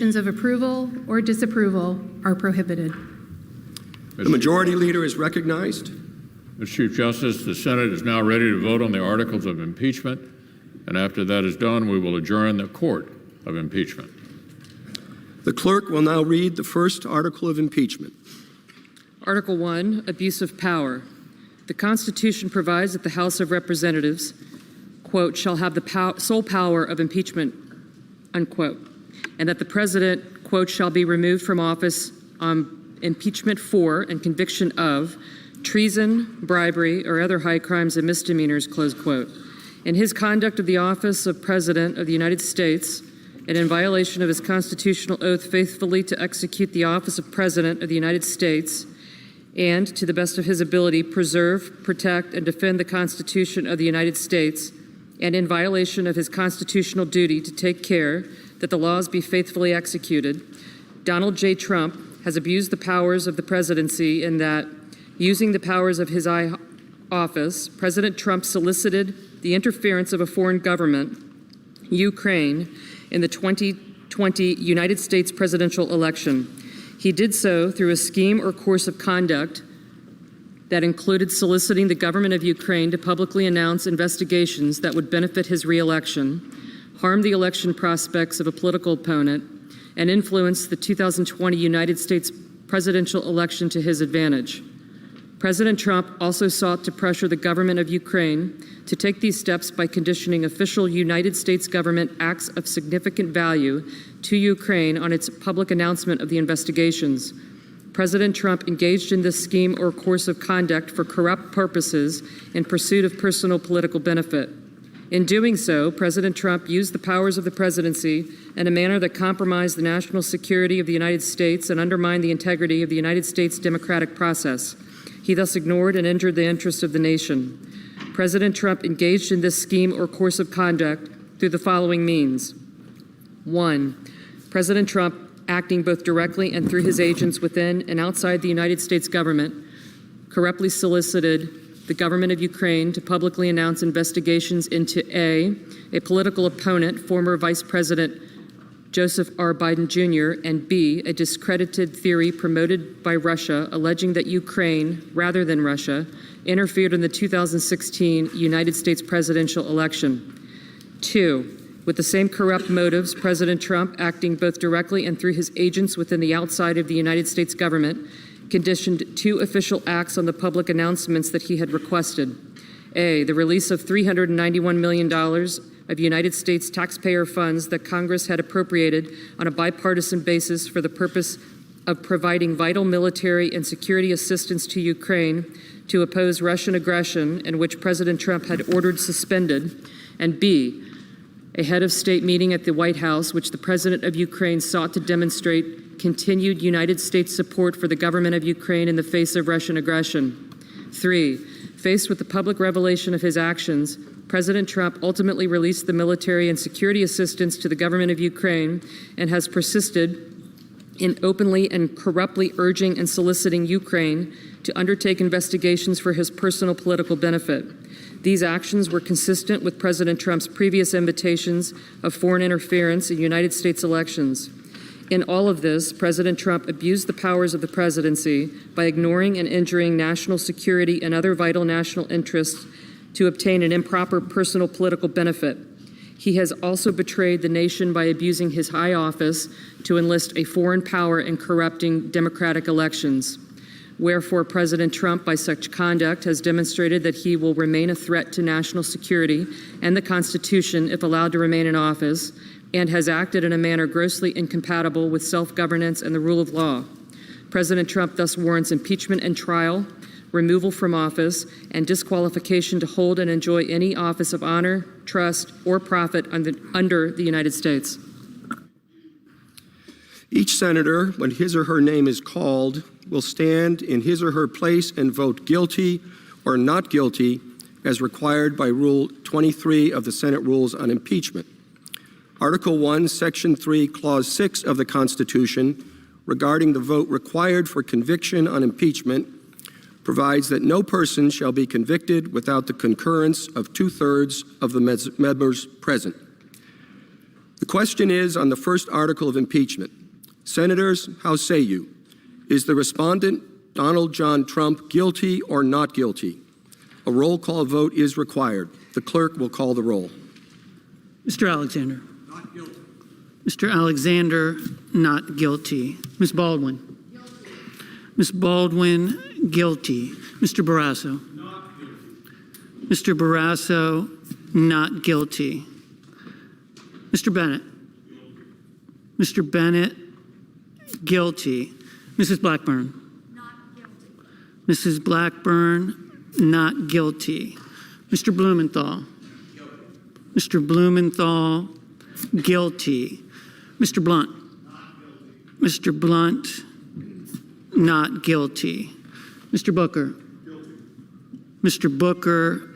Of approval or disapproval are prohibited. The Majority Leader is recognized. Mr. Chief Justice, the Senate is now ready to vote on the articles of impeachment, and after that is done, we will adjourn the court of impeachment. The clerk will now read the first article of impeachment. Article 1, Abuse of Power. The Constitution provides that the House of Representatives, quote, shall have the sole power of impeachment, unquote, and that the President, quote, shall be removed from office on impeachment for and conviction of treason, bribery, or other high crimes and misdemeanors, close quote. In his conduct of the office of President of the United States, and in violation of his constitutional oath faithfully to execute the office of President of the United States, and to the best of his ability preserve, protect, and defend the Constitution of the United States, and in violation of his constitutional duty to take care that the laws be faithfully executed, Donald J. Trump has abused the powers of the presidency in that, using the powers of his office, President Trump solicited the interference of a foreign government, Ukraine, in the 2020 United States presidential election. He did so through a scheme or course of conduct that included soliciting the government of Ukraine to publicly announce investigations that would benefit his re-election, harm the election prospects of a political opponent, and influence the 2020 United States presidential election to his advantage. President Trump also sought to pressure the government of Ukraine to take these steps by conditioning official United States government acts of significant value to Ukraine on its public announcement of the investigations. President Trump engaged in this scheme or course of conduct for corrupt purposes in pursuit of personal political benefit. In doing so, President Trump used the powers of the presidency in a manner that compromised the national security of the United States and undermined the integrity of the United States democratic process. He thus ignored and injured the interests of the nation. President Trump engaged in this scheme or course of conduct through the following means. 1. President Trump, acting both directly and through his agents within and outside the United States government, corruptly solicited the government of Ukraine to publicly announce investigations into A, political opponent, former Vice President Joseph R. Biden Jr., and B, a discredited theory promoted by Russia alleging that Ukraine, rather than Russia, interfered in the 2016 United States presidential election. 2, with the same corrupt motives, President Trump, acting both directly and through his agents within the outside of the United States government, conditioned 2 official acts on the public announcements that he had requested. A, the release of $391 million of United States taxpayer funds that Congress had appropriated on a bipartisan basis for the purpose of providing vital military and security assistance to Ukraine to oppose Russian aggression, and which President Trump had ordered suspended. And B, a head of state meeting at the White House, which the President of Ukraine sought to demonstrate continued United States support for the government of Ukraine in the face of Russian aggression. 3, faced with the public revelation of his actions, President Trump ultimately released the military and security assistance to the government of Ukraine and has persisted in openly and corruptly urging and soliciting Ukraine to undertake investigations for his personal political benefit. These actions were consistent with President Trump's previous invitations of foreign interference in United States elections. In all of this, President Trump abused the powers of the presidency by ignoring and injuring national security and other vital national interests to obtain an improper personal political benefit. He has also betrayed the nation by abusing his high office to enlist a foreign power in corrupting democratic elections. Wherefore, President Trump, by such conduct, has demonstrated that he will remain a threat to national security and the Constitution if allowed to remain in office, and has acted in a manner grossly incompatible with self-governance and the rule of law. President Trump thus warrants impeachment and trial, removal from office, and disqualification to hold and enjoy any office of honor, trust, or profit under the United States. Each senator, when his or her name is called, will stand in his or her place and vote guilty or not guilty as required by Rule 23 of the Senate Rules on Impeachment. Article 1, Section 3, Clause 6 of the Constitution, regarding the vote required for conviction on impeachment, provides that no person shall be convicted without the concurrence of 2/3 of the members present. The question is on the first article of impeachment. Senators, how say you? Is the respondent, Donald John Trump, guilty or not guilty? A roll call vote is required. The clerk will call the roll. Mr. Alexander. Not guilty. Mr. Alexander, not guilty. Ms. Baldwin. Guilty. Ms. Baldwin, guilty. Mr. Barrasso. Not guilty. Mr. Barrasso, not guilty. Mr. Bennett. Mr. Bennett, guilty. Mrs. Blackburn. Not guilty. Mrs. Blackburn, not guilty. Mr. Blumenthal. Guilty. Mr. Blumenthal, guilty. Mr. Blunt. Not guilty. Mr. Blunt, not guilty. Mr. Booker. Guilty. Mr. Booker,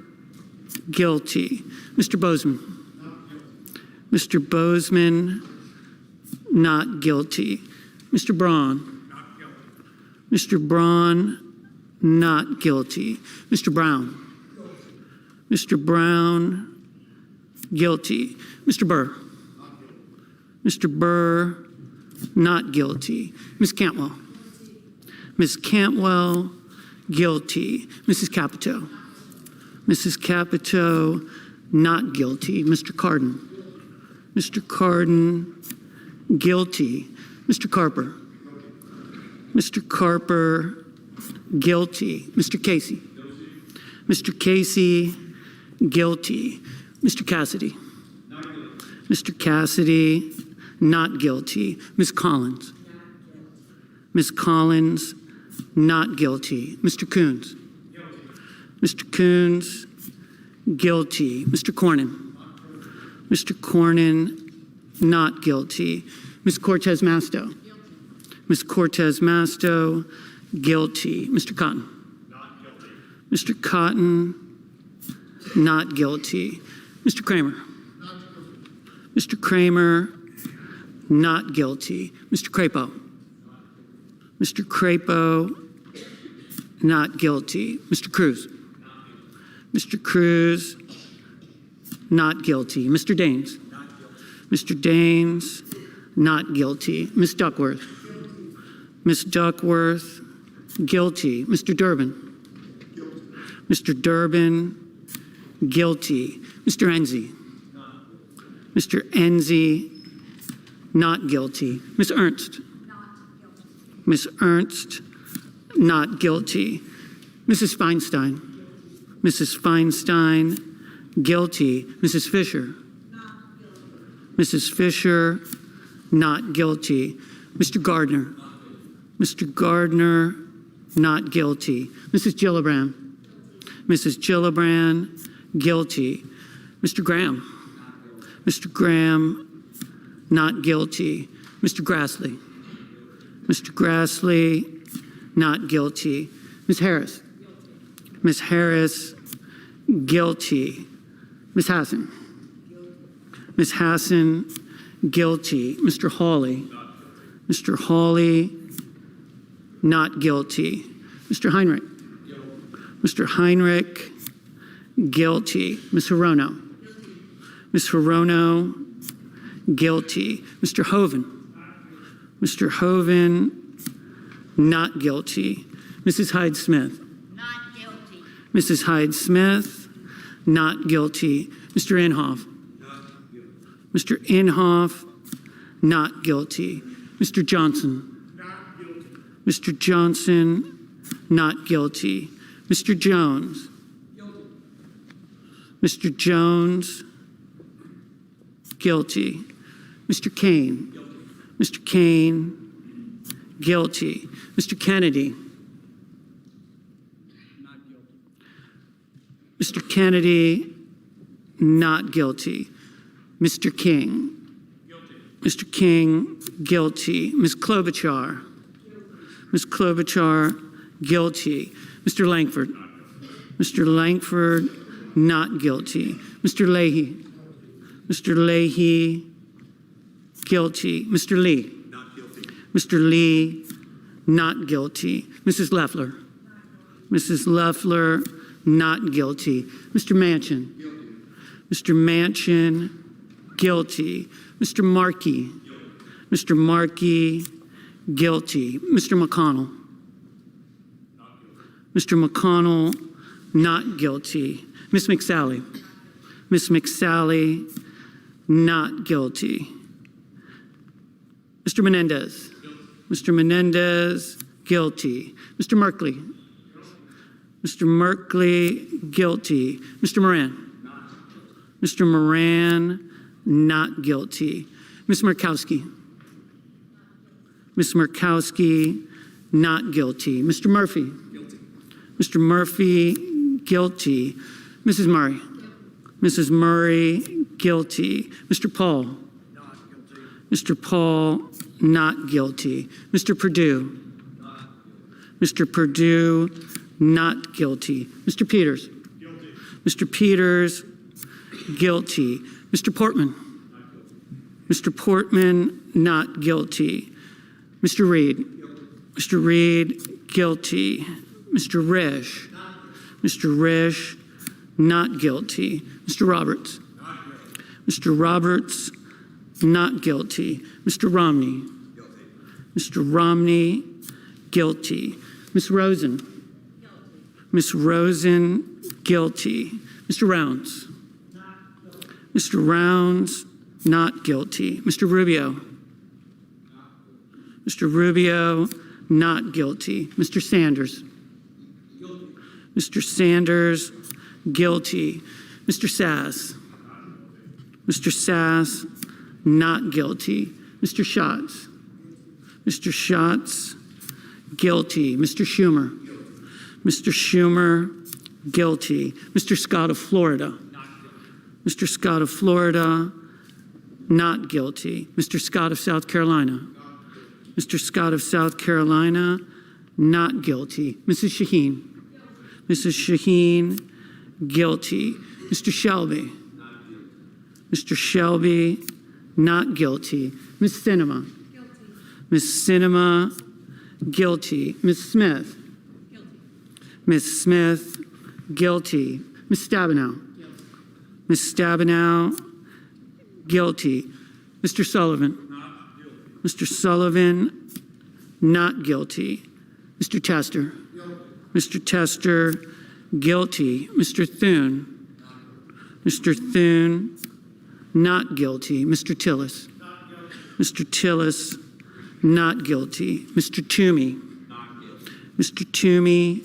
guilty. Mr. Bozeman. Not guilty. Mr. Bozeman, not guilty. Mr. Braun. Not guilty. Mr. Braun, not guilty. Mr. Brown. Mr. Brown, guilty. Mr. Burr. Not guilty. Mr. Burr, not guilty. Ms. Cantwell. Ms. Cantwell, guilty. Mrs. Capito. Mrs. Capito, not guilty. Mr. Cardin. Mr. Cardin, guilty. Mr. Carper. Mr. Carper, guilty. Mr. Casey. Mr. Casey, guilty. Mr. Cassidy. Not guilty. Mr. Cassidy, not guilty. Ms. Collins. Ms. Collins, not guilty. Mr. Coons. Guilty. Mr. Coons, guilty. Mr. Cornyn. Mr. Cornyn, not guilty. Ms. Cortez Masto. Ms. Cortez Masto, guilty. Mr. Cotton. Not guilty. Mr. Cotton, not guilty. Mr. Kramer. Not guilty. Mr. Kramer, not guilty. Mr. Crapo. Mr. Crapo, not guilty. Mr. Cruz. Mr. Cruz, not guilty. Mr. Daines. Not guilty. Mr. Daines, not guilty. Ms. Duckworth. Ms. Duckworth, guilty. Mr. Durbin. Guilty. Mr. Durbin, guilty. Mr. Enzi. Mr. Enzi, not guilty. Ms. Ernst. Ms. Ernst, not guilty. Mrs. Feinstein. Mrs. Feinstein, guilty. Mrs. Fisher. Mrs. Fisher, not guilty. Mr. Gardner. Mr. Gardner, not guilty. Mrs. Gillibrand. Mrs. Gillibrand, guilty. Mr. Graham. Mr. Graham, not guilty. Mr. Grassley. Mr. Grassley, not guilty. Ms. Harris. Ms. Harris, guilty. Ms. Hassan. Ms. Hassan, guilty. Mr. Hawley. Mr. Hawley, not guilty. Mr. Heinrich. Mr. Heinrich, guilty. Ms. Hirono. Ms. Hirono, guilty. Mr. Hoven. Mr. Hoven, not guilty. Mrs. Hyde-Smith. Not guilty. Mrs. Hyde-Smith, not guilty. Mr. Inhofe. Not guilty. Mr. Inhofe, not guilty. Mr. Johnson. Not guilty. Mr. Johnson, not guilty. Mr. Jones. Guilty. Mr. Jones, guilty. Mr. Kane. Guilty. Mr. Kane, guilty. Mr. Kennedy. Not guilty. Mr. Kennedy, not guilty. Mr. King. Guilty. Mr. King, guilty. Ms. Klobuchar. Ms. Klobuchar, guilty. Mr. Langford. Mr. Langford, not guilty. Mr. Leahy. Mr. Leahy, guilty. Mr. Lee. Not guilty. Mr. Lee, not guilty. Mrs. Loeffler. Mrs. Loeffler, not guilty. Mr. Manchin. Guilty. Mr. Manchin, guilty. Mr. Markey. Mr. Markey, guilty. Mr. McConnell. Mr. McConnell, not guilty. Ms. McSally. Ms. McSally, not guilty. Mr. Menendez. Mr. Menendez, guilty. Mr. Merkley. Mr. Merkley, guilty. Mr. Moran. Mr. Moran, not guilty. Ms. Murkowski. Ms. Murkowski, not guilty. Mr. Murphy. Mr. Murphy, guilty. Mrs. Murray. Mrs. Murray, guilty. Mr. Paul. Mr. Paul, not guilty. Mr. Perdue. Mr. Perdue, not guilty. Mr. Peters. Mr. Peters, guilty. Mr. Portman. Mr. Portman, not guilty. Mr. Reed. Mr. Reed, guilty. Mr. Risch. Mr. Risch, not guilty. Mr. Roberts. Mr. Roberts, not guilty. Mr. Romney. Mr. Romney, guilty. Ms. Rosen. Ms. Rosen, guilty. Mr. Rounds. Mr. Rounds, not guilty. Mr. Rubio. Mr. Rubio, not guilty. Mr. Sanders. Mr. Sanders, guilty. Mr. Sass. Mr. Sass, not guilty. Mr. Schatz. Mr. Schatz, guilty. Mr. Schumer. Mr. Schumer, guilty. Mr. Scott of Florida. Mr. Scott of Florida, not guilty. Mr. Scott of South Carolina. Mr. Scott of South Carolina, not guilty. Mrs. Shaheen. Mrs. Shaheen, guilty. Mr. Shelby. Mr. Shelby, not guilty. Ms. Sinema. Ms. Sinema, guilty. Ms. Smith. Ms. Smith, guilty. Ms. Stabenow. Ms. Stabenow, guilty. Mr. Sullivan. Mr. Sullivan, not guilty. Mr. Tester. Mr. Tester, guilty. Mr. Thune. Mr. Thune, not guilty. Mr. Tillis. Mr. Tillis, not guilty. Mr. Toomey. Mr. Toomey,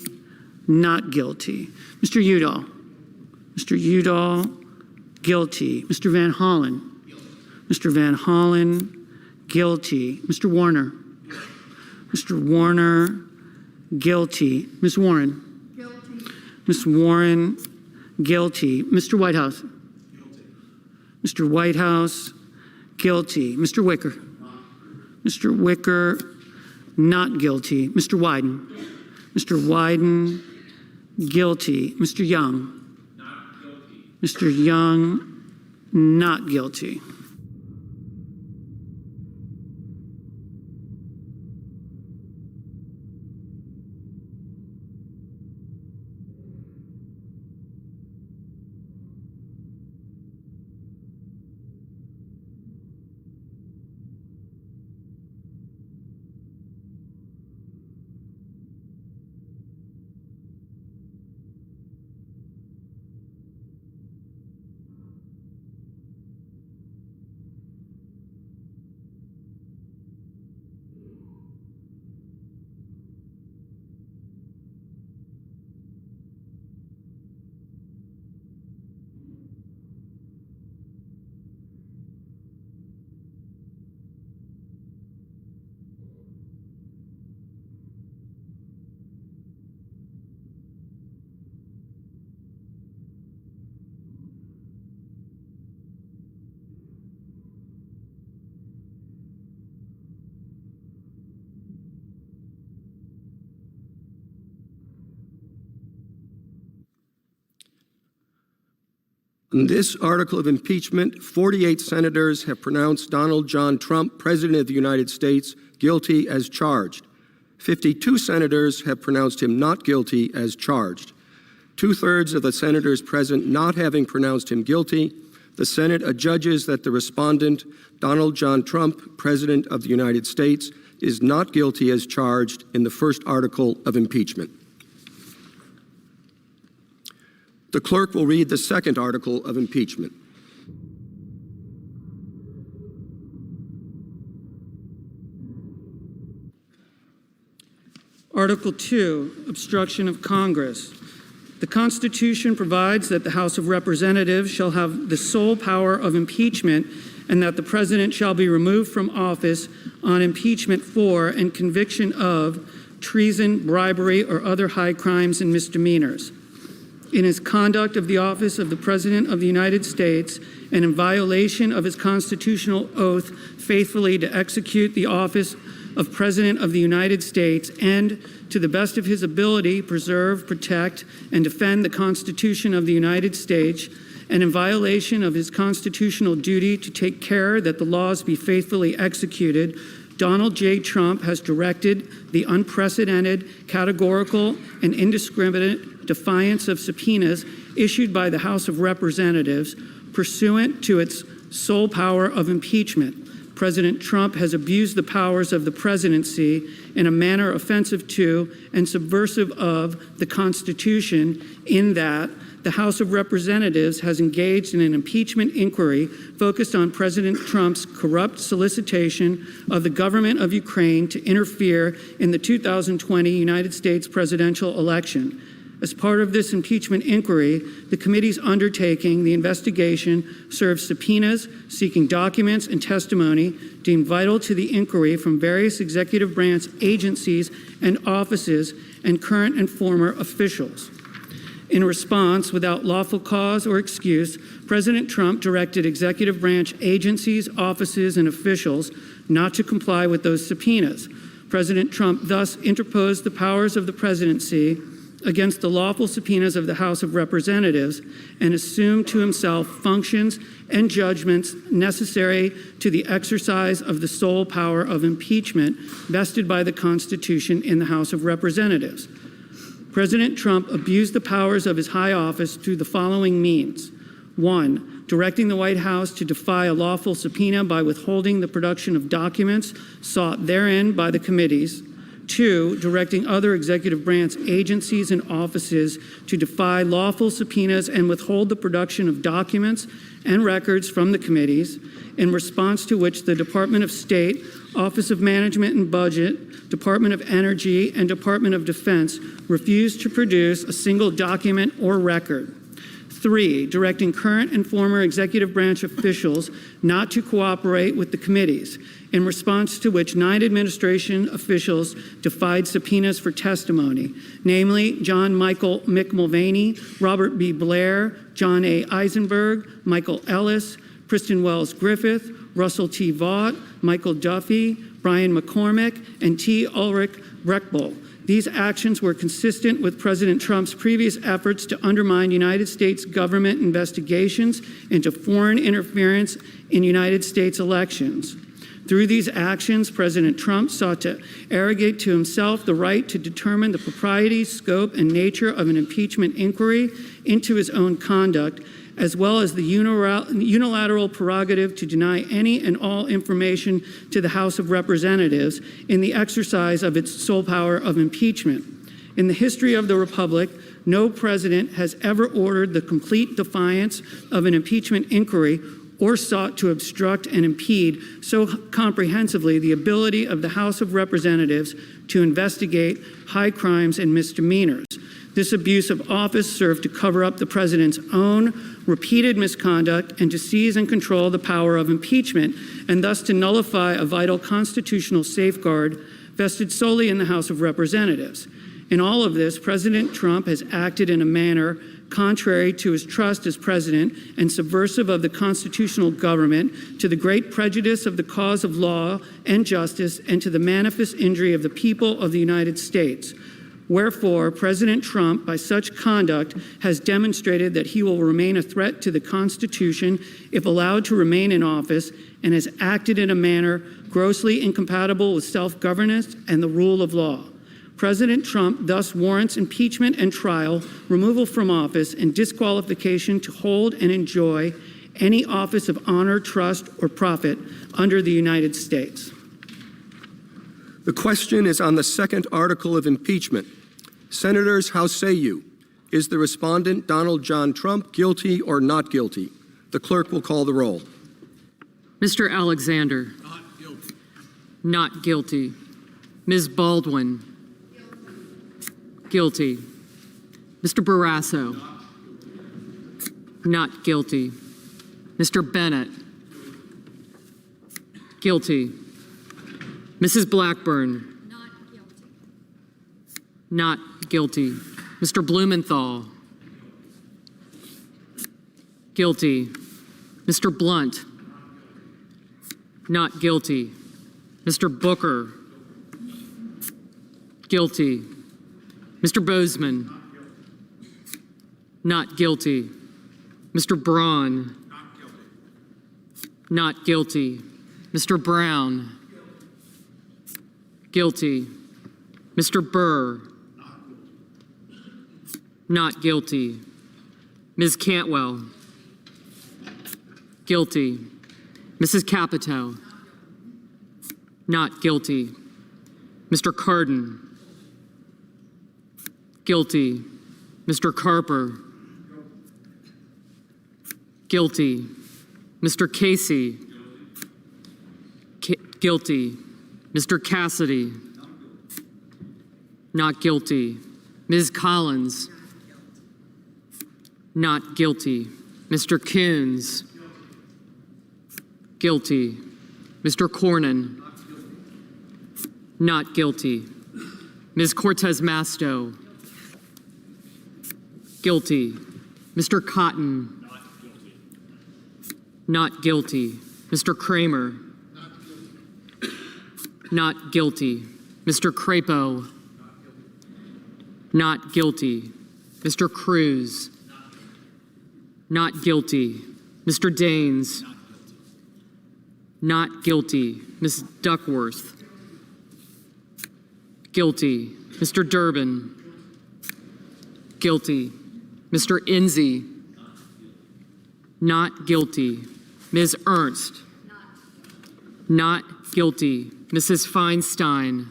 not guilty. Mr. Udall. Mr. Udall, guilty. Mr. Van Hollen. Mr. Van Hollen, guilty. Mr. Warner. Mr. Warner, guilty. Ms. Warren. Ms. Warren, guilty. Mr. Whitehouse. Mr. Whitehouse, guilty. Mr. Wicker. Mr. Wicker, not guilty. Mr. Wyden. Mr. Wyden, guilty. Mr. Young. Mr. Young, not guilty. In this article of impeachment, 48 senators have pronounced Donald John Trump, President of the United States, guilty as charged. 52 senators have pronounced him not guilty as charged. 2/3 of the senators present not having pronounced him guilty, the Senate adjudges that the respondent, Donald John Trump, President of the United States, is not guilty as charged in the first article of impeachment. The clerk will read the second article of impeachment. Article 2, Obstruction of Congress. The Constitution provides that the House of Representatives shall have the sole power of impeachment and that the President shall be removed from office on impeachment for and conviction of treason, bribery, or other high crimes and misdemeanors. In his conduct of the office of the President of the United States and in violation of his constitutional oath faithfully to execute the office of President of the United States and, to the best of his ability, preserve, protect, and defend the Constitution of the United States, and in violation of his constitutional duty to take care that the laws be faithfully executed, Donald J. Trump has directed the unprecedented, categorical, and indiscriminate defiance of subpoenas issued by the House of Representatives pursuant to its sole power of impeachment. President Trump has abused the powers of the presidency in a manner offensive to and subversive of the Constitution, in that the House of Representatives has engaged in an impeachment inquiry focused on President Trump's corrupt solicitation of the government of Ukraine to interfere in the 2020 United States presidential election. As part of this impeachment inquiry, the committees undertaking the investigation served subpoenas seeking documents and testimony deemed vital to the inquiry from various executive branch agencies and offices and current and former officials. In response, without lawful cause or excuse, President Trump directed executive branch agencies, offices, and officials not to comply with those subpoenas. President Trump thus interposed the powers of the presidency against the lawful subpoenas of the House of Representatives and assumed to himself functions and judgments necessary to the exercise of the sole power of impeachment vested by the Constitution in the House of Representatives. President Trump abused the powers of his high office through the following means. 1, directing the White House to defy a lawful subpoena by withholding the production of documents sought therein by the committees. 2, directing other executive branch agencies and offices to defy lawful subpoenas and withhold the production of documents and records from the committees, in response to which the Department of State, Office of Management and Budget, Department of Energy, and Department of Defense refused to produce a single document or record. 3, directing current and former executive branch officials not to cooperate with the committees, in response to which 9 administration officials defied subpoenas for testimony, namely John Michael Mick Mulvaney, Robert B. Blair, John A. Eisenberg, Michael Ellis, Kristen Wells Griffith, Russell T. Vaught, Michael Duffy, Brian McCormick, and T. Ulrich Breckbull. These actions were consistent with President Trump's previous efforts to undermine United States government investigations into foreign interference in United States elections. Through these actions, President Trump sought to arrogate to himself the right to determine the propriety, scope, and nature of an impeachment inquiry into his own conduct, as well as the unilateral prerogative to deny any and all information to the House of Representatives in the exercise of its sole power of impeachment. In the history of the Republic, no president has ever ordered the complete defiance of an impeachment inquiry or sought to obstruct and impede so comprehensively the ability of the House of Representatives to investigate high crimes and misdemeanors. This abuse of office served to cover up the president's own repeated misconduct and to seize and control the power of impeachment, and thus to nullify a vital constitutional safeguard vested solely in the House of Representatives. In all of this, President Trump has acted in a manner contrary to his trust as president and subversive of the constitutional government, to the great prejudice of the cause of law and justice, and to the manifest injury of the people of the United States. Wherefore, President Trump, by such conduct, has demonstrated that he will remain a threat to the Constitution if allowed to remain in office, and has acted in a manner grossly incompatible with self-governance and the rule of law. President Trump thus warrants impeachment and trial, removal from office, and disqualification to hold and enjoy any office of honor, trust, or profit under the United States. The question is on the second article of impeachment. Senators, how say you? Is the respondent, Donald John Trump, guilty or not guilty? The clerk will call the roll. Mr. Alexander. Not guilty. Not guilty. Ms. Baldwin. Guilty. Mr. Barrasso. Not guilty. Mr. Bennett. Guilty. Mrs. Blackburn. Not guilty. Not guilty. Mr. Blumenthal. Guilty. Mr. Blunt. Not guilty. Mr. Booker. Guilty. Mr. Bozeman. Not guilty. Mr. Braun. Not guilty. Mr. Brown. Guilty. Mr. Burr. Not guilty. Ms. Cantwell. Guilty. Mrs. Capito. Not guilty. Mr. Cardin. Guilty. Mr. Carper. Guilty. Mr. Casey. Guilty. Mr. Cassidy. Not guilty. Ms. Collins. Not guilty. Mr. Coons. Guilty. Mr. Cornyn. Not guilty. Ms. Cortez Masto. Guilty. Mr. Cotton. Not guilty. Mr. Kramer. Not guilty. Mr. Crapo. Not guilty. Mr. Cruz. Not guilty. Mr. Daines. Not guilty. Ms. Duckworth. Guilty. Mr. Durbin. Guilty. Mr. Enzi. Not guilty. Ms. Ernst. Not guilty. Mrs. Feinstein.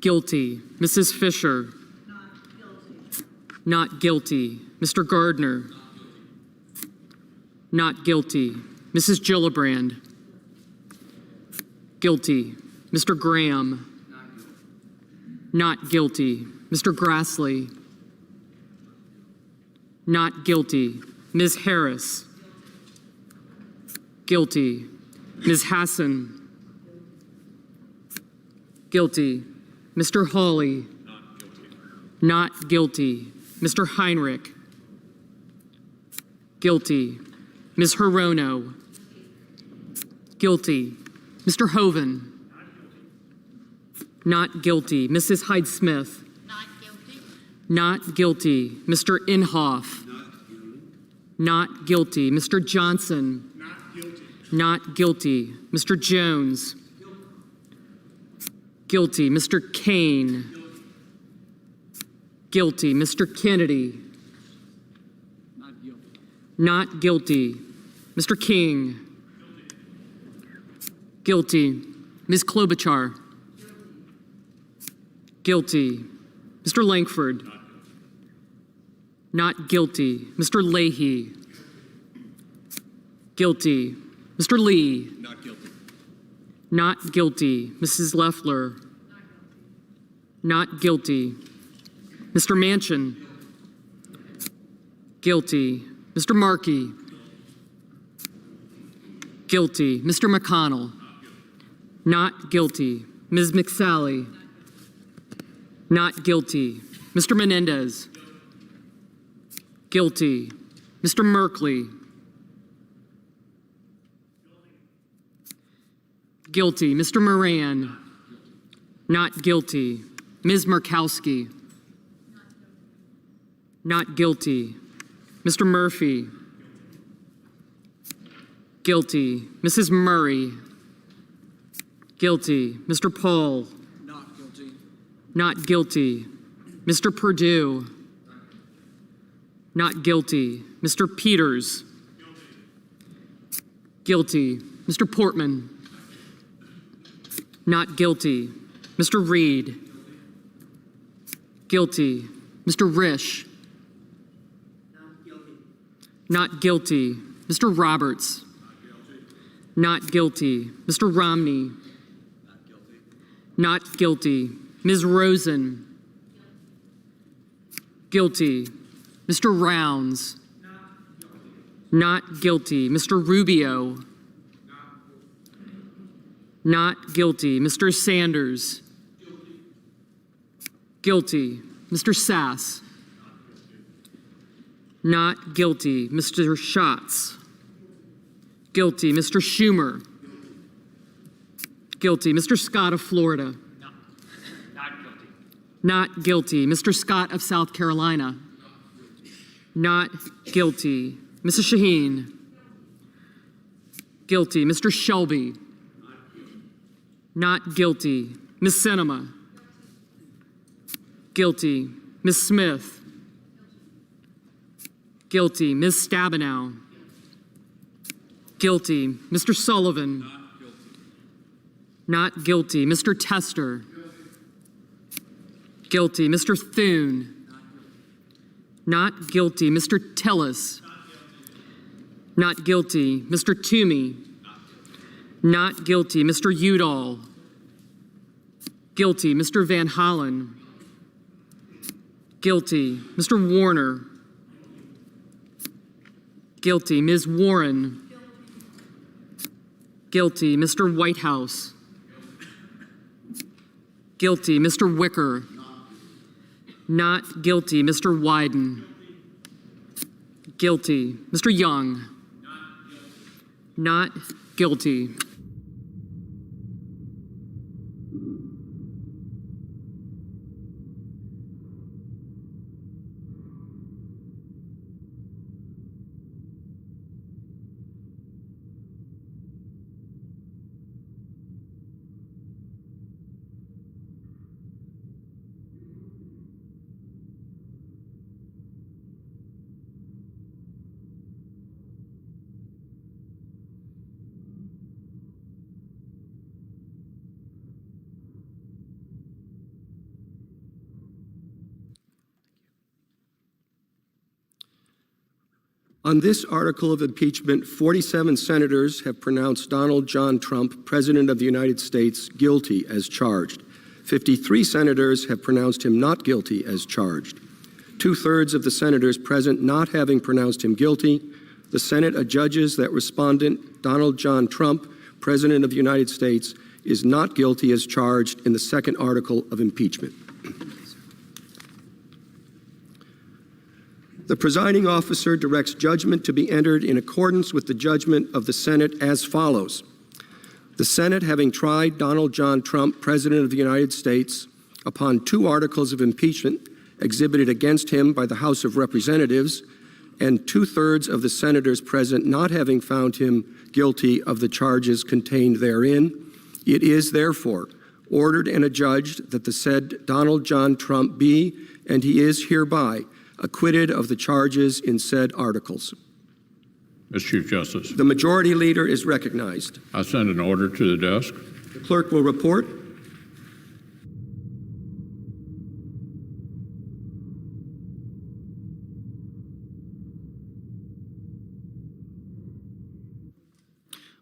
Guilty. Mrs. Fisher. Not guilty. Mr. Gardner. Not guilty. Mrs. Gillibrand. Guilty. Mr. Graham. Not guilty. Mr. Grassley. Not guilty. Ms. Harris. Guilty. Ms. Hassan. Guilty. Mr. Hawley. Not guilty. Mr. Heinrich. Guilty. Ms. Hirono. Guilty. Mr. Hoven. Not guilty. Mrs. Hyde-Smith. Not guilty. Not guilty. Mr. Inhofe. Not guilty. Mr. Johnson. Not guilty. Not guilty. Mr. Jones. Guilty. Mr. Kane. Guilty. Mr. Kennedy. Not guilty. Mr. King. Guilty. Ms. Klobuchar. Guilty. Mr. Langford. Not guilty. Mr. Leahy. Guilty. Mr. Lee. Not guilty. Not guilty. Mrs. Loeffler. Not guilty. Mr. Manchin. Guilty. Mr. Markey. Guilty. Mr. McConnell. Not guilty. Ms. McSally. Not guilty. Mr. Menendez. Guilty. Mr. Merkley. Guilty. Mr. Moran. Not guilty. Ms. Murkowski. Not guilty. Mr. Murphy. Guilty. Mrs. Murray. Guilty. Mr. Paul. Not guilty. Not guilty. Mr. Perdue. Not guilty. Mr. Peters. Guilty. Mr. Portman. Not guilty. Mr. Reed. Guilty. Mr. Risch. Not guilty. Mr. Roberts. Not guilty. Mr. Romney. Not guilty. Ms. Rosen. Guilty. Mr. Rounds. Not guilty. Mr. Rubio. Not guilty. Mr. Sanders. Guilty. Mr. Sass. Not guilty. Mr. Schatz. Guilty. Mr. Schumer. Guilty. Mr. Scott of Florida. Not guilty. Not guilty. Mr. Scott of South Carolina. Not guilty. Mrs. Shaheen. Guilty. Mr. Shelby. Not guilty. Ms. Sinema. Guilty. Ms. Smith. Guilty. Ms. Stabenow. Guilty. Mr. Sullivan. Not guilty. Mr. Tester. Guilty. Mr. Thune. Not guilty. Mr. Tillis. Not guilty. Mr. Toomey. Not guilty. Mr. Udall. Guilty. Mr. Van Hollen. Guilty. Mr. Warner. Guilty. Ms. Warren. Guilty. Mr. Whitehouse. Guilty. Mr. Wicker. Not guilty. Mr. Wyden. Guilty. Mr. Young. Not guilty. On this article of impeachment, 47 senators have pronounced Donald John Trump, President of the United States, guilty as charged. 53 senators have pronounced him not guilty as charged. 2/3 of the senators present not having pronounced him guilty, the Senate adjudges that respondent Donald John Trump, President of the United States, is not guilty as charged in the second article of impeachment. The presiding officer directs judgment to be entered in accordance with the judgment of the Senate as follows. The Senate, having tried Donald John Trump, President of the United States, upon 2 articles of impeachment exhibited against him by the House of Representatives, and 2/3 of the senators present not having found him guilty of the charges contained therein, it is therefore ordered and adjudged that the said Donald John Trump be, and he is hereby, acquitted of the charges in said articles. Mr. Chief Justice, The Majority Leader is recognized. I send an order to the desk. The clerk will report.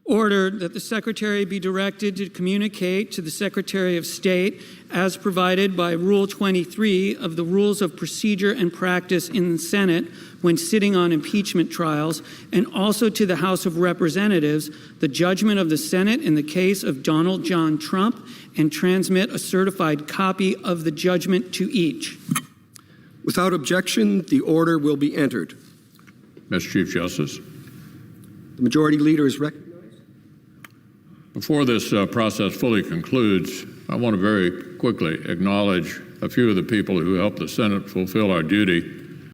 Ordered that the Secretary be directed to communicate to the Secretary of State, as provided by Rule 23 of the Rules of Procedure and Practice in the Senate when sitting on impeachment trials, and also to the House of Representatives, the judgment of the Senate in the case of Donald John Trump, and transmit a certified copy of the judgment to each. Without objection, the order will be entered. Mr. Chief Justice, The Majority Leader is recognized. before this process fully concludes, I want to very quickly acknowledge a few of the people who helped the Senate fulfill our duty